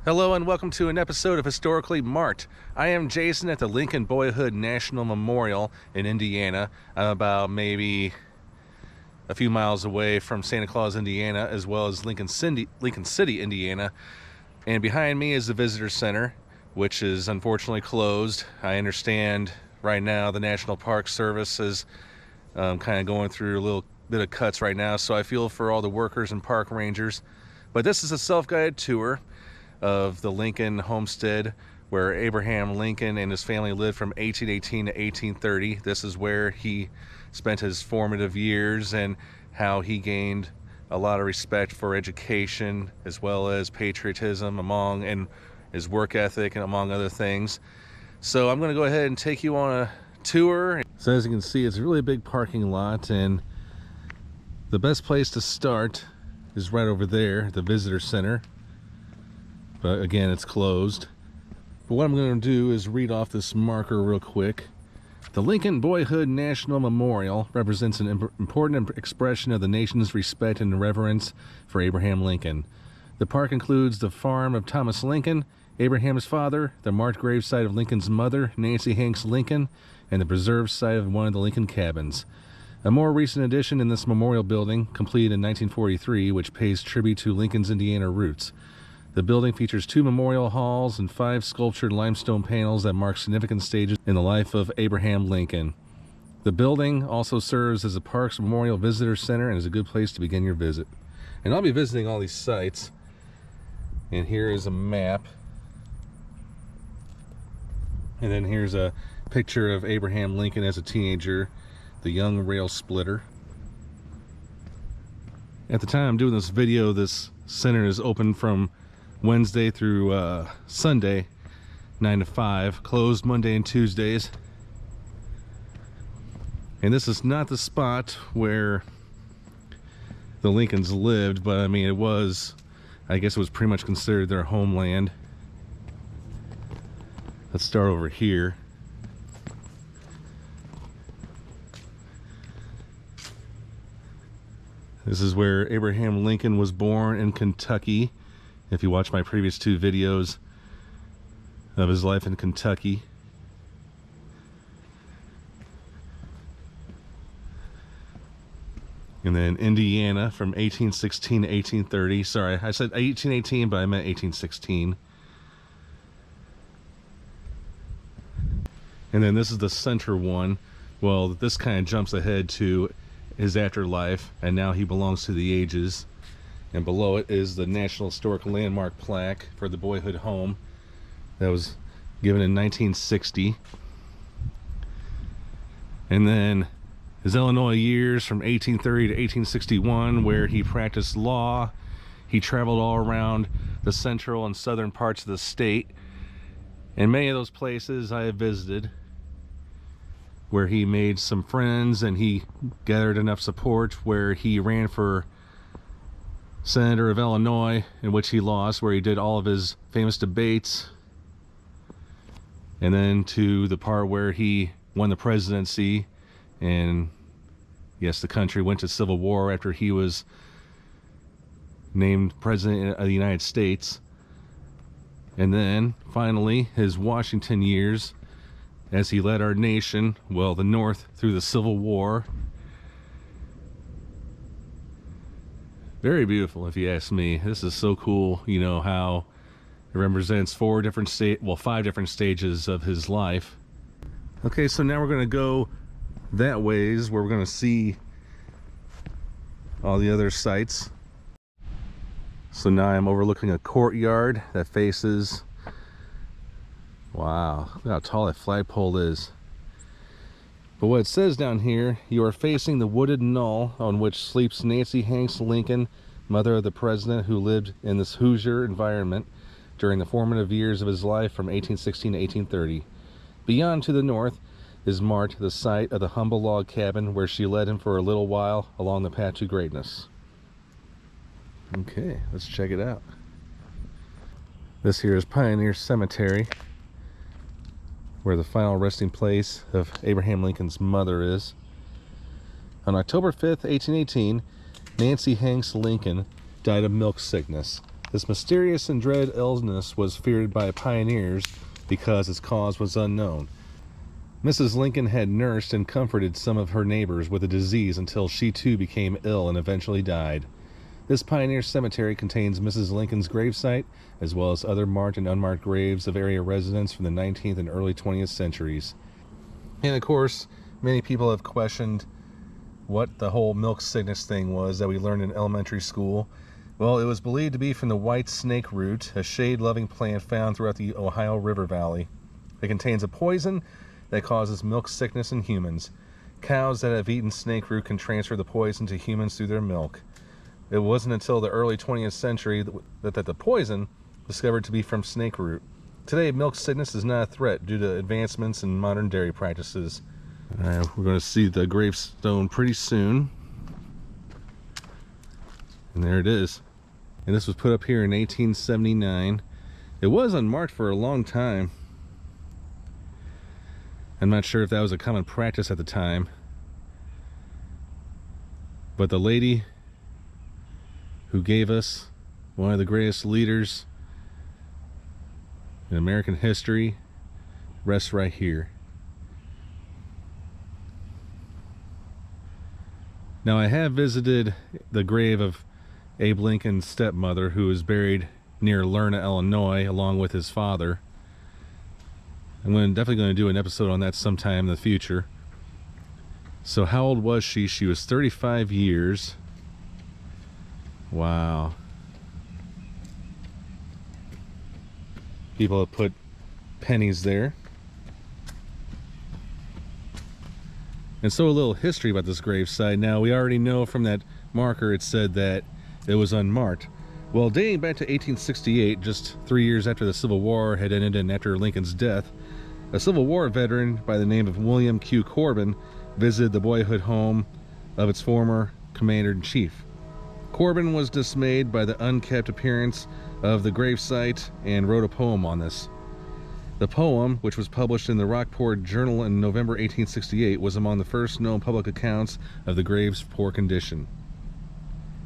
Hello and welcome to an episode of Historically Marked. I am Jason at the Lincoln Boyhood National Memorial in Indiana. I'm about maybe a few miles away from Santa Claus, Indiana, as well as Lincoln City, Indiana. And behind me is the Visitor Center, which is unfortunately closed. I understand right now the National Park Service is kind of going through a little bit of cuts right now, so I feel for all the workers and park rangers. But this is a self-guided tour of the Lincoln homestead where Abraham Lincoln and his family lived from 1818 to 1830. This is where he spent his formative years and how he gained a lot of respect for education as well as patriotism and his work ethic and among other things. So I'm going to go ahead and take you on a tour. So as you can see, it's a really big parking lot, and the best place to start is right over there, the Visitor Center. But again, it's closed. But what I'm going to do is read off this marker real quick. The Lincoln Boyhood National Memorial represents an important expression of the nation's respect and reverence for Abraham Lincoln. The park includes the farm of Thomas Lincoln, Abraham's father, the marked gravesite of Lincoln's mother, Nancy Hanks Lincoln, and the preserved site of one of the Lincoln cabins. A more recent addition in this memorial building, completed in 1943, which pays tribute to Lincoln's Indiana roots. The building features 2 memorial halls and 5 sculptured limestone panels that mark significant stages in the life of Abraham Lincoln. The building also serves as a Parks Memorial Visitor Center and is a good place to begin your visit. And I'll be visiting all these sites. And here is a map. And then here's a picture of Abraham Lincoln as a teenager, the young rail splitter. At the time I'm doing this video, this center is open from Wednesday through Sunday, 9 to 5, closed Monday and Tuesdays. And this is not the spot where the Lincolns lived, but I mean, I guess it was pretty much considered their homeland. Let's start over here. This is where Abraham Lincoln was born, in Kentucky. If you watch my previous 2 videos of his life in Kentucky. And then Indiana from 1816 to 1830. Sorry, I said 1818, but I meant 1816. And then this is the center one. Well, this kind of jumps ahead to his afterlife, and now he belongs to the ages. And below it is the National Historic Landmark plaque for the Boyhood home that was given in 1960. And then his Illinois years from 1830 to 1861, where he practiced law. He traveled all around the central and southern parts of the state, and many of those places I have visited, where he made some friends and he gathered enough support where he ran for Senator of Illinois, in which he lost, where he did all of his famous debates. And then to the part where he won the presidency, and yes, the country went to civil war after he was named president of the United States. And then finally his Washington years, as he led our nation, well, the North, through the Civil War. Very beautiful, if you ask me. This is so cool, you know, how it represents 5 different stages of his life. Okay, so now we're going to go that ways, where we're going to see all the other sites. So now I'm overlooking a courtyard that faces, wow, look how tall that flagpole is. But what it says down here, you are facing the wooded knoll on which sleeps Nancy Hanks Lincoln, mother of the president, who lived in this Hoosier environment during the formative years of his life from 1816 to 1830. Beyond to the north is marked the site of the humble log cabin where she led him for a little while along the path to greatness. Okay, let's check it out. This here is Pioneer Cemetery, where the final resting place of Abraham Lincoln's mother is. On October 5th, 1818, Nancy Hanks Lincoln died of milk sickness. This mysterious and dread illness was feared by pioneers because its cause was unknown. Mrs. Lincoln had nursed and comforted some of her neighbors with the disease until she too became ill and eventually died. This pioneer cemetery contains Mrs. Lincoln's gravesite, as well as other marked and unmarked graves of area residents from the 19th and early 20th centuries. And of course, many people have questioned what the whole milk sickness thing was that we learned in elementary school. Well, it was believed to be from the white snake root, a shade-loving plant found throughout the Ohio River Valley. It contains a poison that causes milk sickness in humans. Cows that have eaten snake root can transfer the poison to humans through their milk. It wasn't until the early 20th century that the poison was discovered to be from snake root. Today, milk sickness is not a threat due to advancements in modern dairy practices. We're going to see the gravestone pretty soon. And there it is. And this was put up here in 1879. It was unmarked for a long time. I'm not sure if that was a common practice at the time. But the lady who gave us one of the greatest leaders in American history rests right here. Now, I have visited the grave of Abe Lincoln's stepmother, who is buried near Lerna, Illinois, along with his father. I'm definitely going to do an episode on that sometime in the future. So how old was she? She was 35 years. Wow. People have put pennies there. And so a little history about this gravesite. Now, we already know from that marker it said that it was unmarked. Well, dating back to 1868, just 3 years after the Civil War had ended and after Lincoln's death, a Civil War veteran by the name of William Q. Corbin visited the Boyhood home of its former commander-in-chief. Corbin was dismayed by the unkept appearance of the gravesite and wrote a poem on this. The poem, which was published in the Rockport Journal in November 1868, was among the first known public accounts of the grave's poor condition.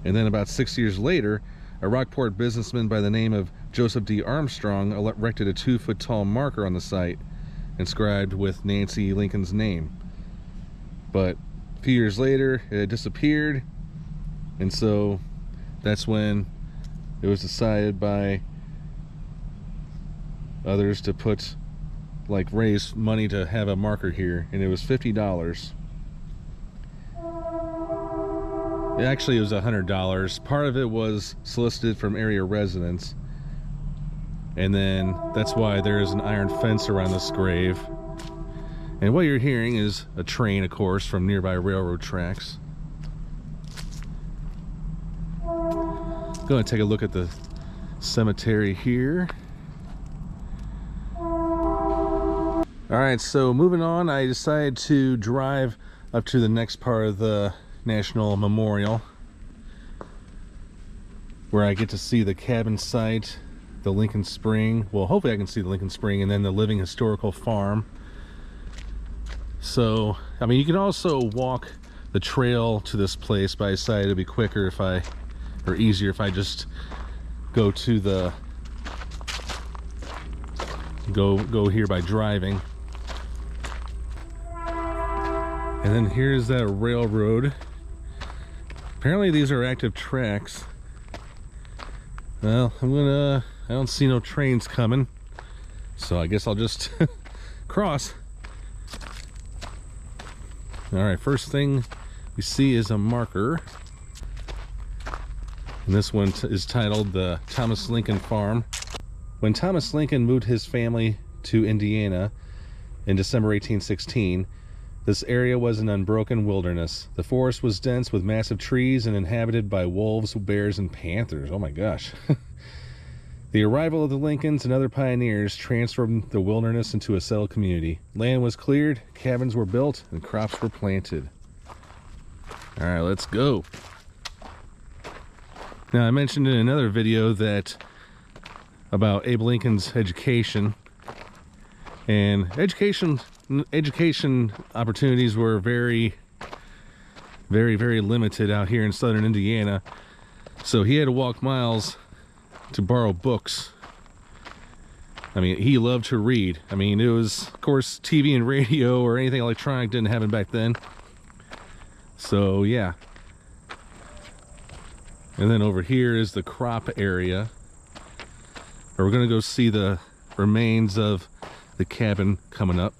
And then about 6 years later, a Rockport businessman by the name of Joseph D. Armstrong erected a 2-foot-tall marker on the site, inscribed with Nancy Lincoln's name. But a few years later, it disappeared, and so that's when it was decided by others to raise money to have a marker here, and it was $50. Actually, it was $100. Part of it was solicited from area residents, and then that's why there is an iron fence around this grave. And what you're hearing is a train, of course, from nearby railroad tracks. Going to take a look at the cemetery here. Alright, so moving on, I decided to drive up to the next part of the National Memorial, where I get to see the cabin site, the Lincoln Spring. Well, hopefully I can see the Lincoln Spring, and then the living historical farm. So, I mean, you can also walk the trail to this place, but I decided it'd be quicker or easier if I just go to the go here by driving. And then here's that railroad. Apparently these are active tracks. Well, I don't see no trains coming, so I guess I'll just cross. Alright, first thing we see is a marker. And this one is titled the Thomas Lincoln Farm. When Thomas Lincoln moved his family to Indiana in December 1816, this area was an unbroken wilderness. The forest was dense with massive trees and inhabited by wolves, bears, and panthers. Oh my gosh. The arrival of the Lincolns and other pioneers transformed the wilderness into a settled community. Land was cleared, cabins were built, and crops were planted. All right, let's go. Now, I mentioned in another video about Abe Lincoln's education, and education opportunities were very, very, very limited out here in southern Indiana. So he had to walk miles to borrow books. I mean, he loved to read. I mean, it was, of course, TV and radio or anything electronic didn't happen back then. So, yeah. And then over here is the crop area. We're going to go see the remains of the cabin coming up.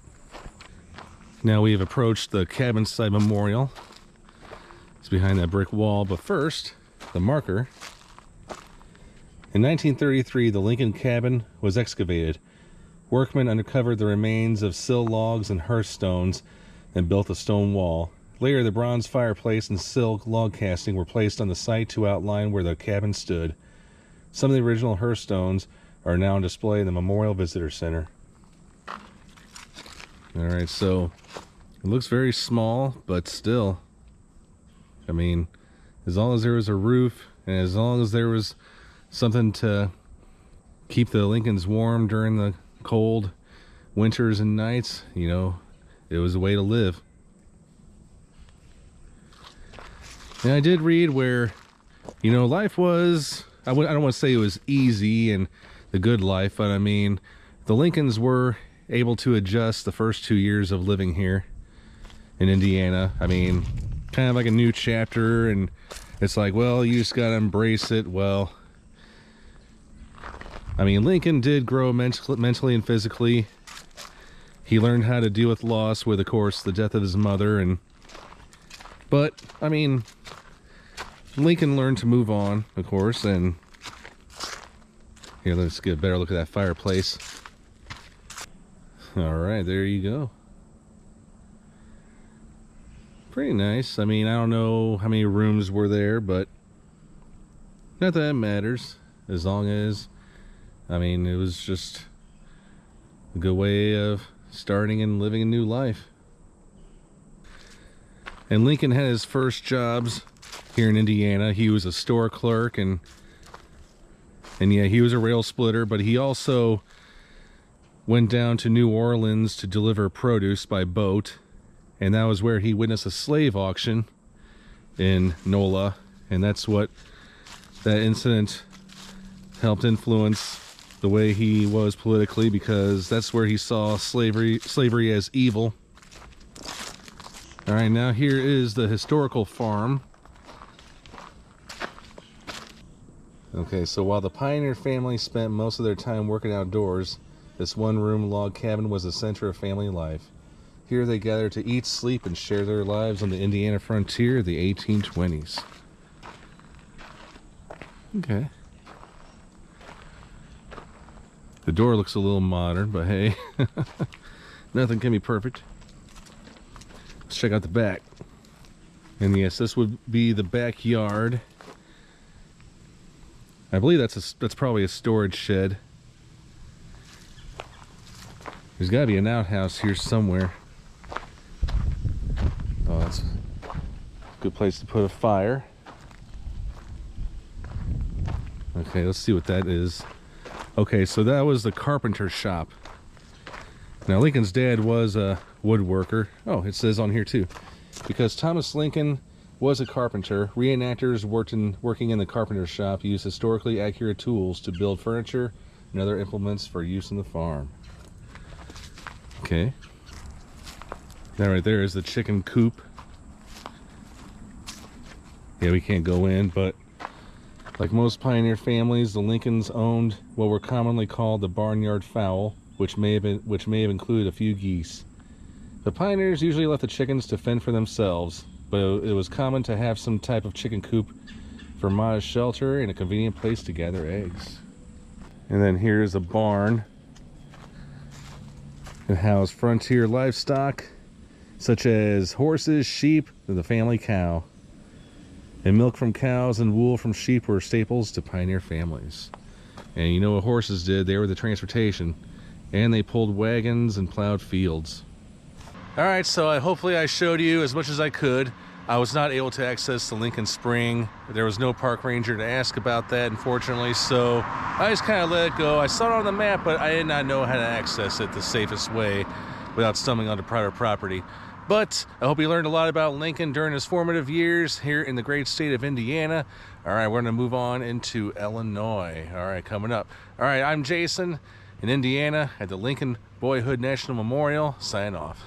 Now we have approached the cabin site memorial. It's behind that brick wall, but first, the marker. In 1933, the Lincoln cabin was excavated. Workmen uncovered the remains of sill logs and hearthstones and built a stone wall. Later, the bronze fireplace and sill log casting were placed on the site to outline where the cabin stood. Some of the original hearthstones are now on display in the Memorial Visitor Center. Alright, so it looks very small, but still, I mean, as long as there was a roof and as long as there was something to keep the Lincolns warm during the cold winters and nights, you know, it was a way to live. And I did read where, you know, life was, I don't want to say it was easy and the good life, but I mean, the Lincolns were able to adjust the first 2 years of living here in Indiana. I mean, kind of like a new chapter, and it's like, well, you just gotta embrace it. Well, I mean, Lincoln did grow mentally and physically. He learned how to deal with loss with, of course, the death of his mother, but I mean, Lincoln learned to move on, of course. And here, let's get a better look at that fireplace. All right, there you go. Pretty nice. I mean, I don't know how many rooms were there, but not that it matters, as long as, I mean, it was just a good way of starting and living a new life. And Lincoln had his first jobs here in Indiana. He was a store clerk, and yeah, he was a rail splitter, but he also went down to New Orleans to deliver produce by boat, and that was where he witnessed a slave auction in NOLA, and that's what that incident helped influence the way he was politically, because that's where he saw slavery as evil. All right, now here is the historical farm. Okay, so while the pioneer family spent most of their time working outdoors, this one-room log cabin was the center of family life. Here they gathered to eat, sleep, and share their lives on the Indiana frontier of the 1820s. Okay. The door looks a little modern, but hey, nothing can be perfect. Let's check out the back. And yes, this would be the backyard. I believe that's probably a storage shed. There's got to be an outhouse here somewhere. Oh, that's a good place to put a fire. Okay, let's see what that is. Okay, so that was the carpenter shop. Now, Lincoln's dad was a woodworker. Oh, it says on here too. Because Thomas Lincoln was a carpenter, reenactors working in the carpenter shop used historically accurate tools to build furniture and other implements for use in the farm. Okay. That right there is the chicken coop. Yeah, we can't go in, but like most pioneer families, the Lincolns owned what were commonly called the barnyard fowl, which may have included a few geese. The pioneers usually left the chickens to fend for themselves, but it was common to have some type of chicken coop for modest shelter and a convenient place to gather eggs. And then here's a barn. It housed frontier livestock such as horses, sheep, and the family cow. And milk from cows and wool from sheep were staples to pioneer families. And you know what horses did? They were the transportation, and they pulled wagons and plowed fields. All right, so hopefully I showed you as much as I could. I was not able to access the Lincoln Spring. There was no park ranger to ask about that, unfortunately, so I just kind of let it go. I saw it on the map, but I did not know how to access it the safest way without stumbling onto private property. But I hope you learned a lot about Lincoln during his formative years here in the great state of Indiana. All right, we're going to move on into Illinois. All right, coming up. All right, I'm Jason in Indiana at the Lincoln Boyhood National Memorial. Sign off.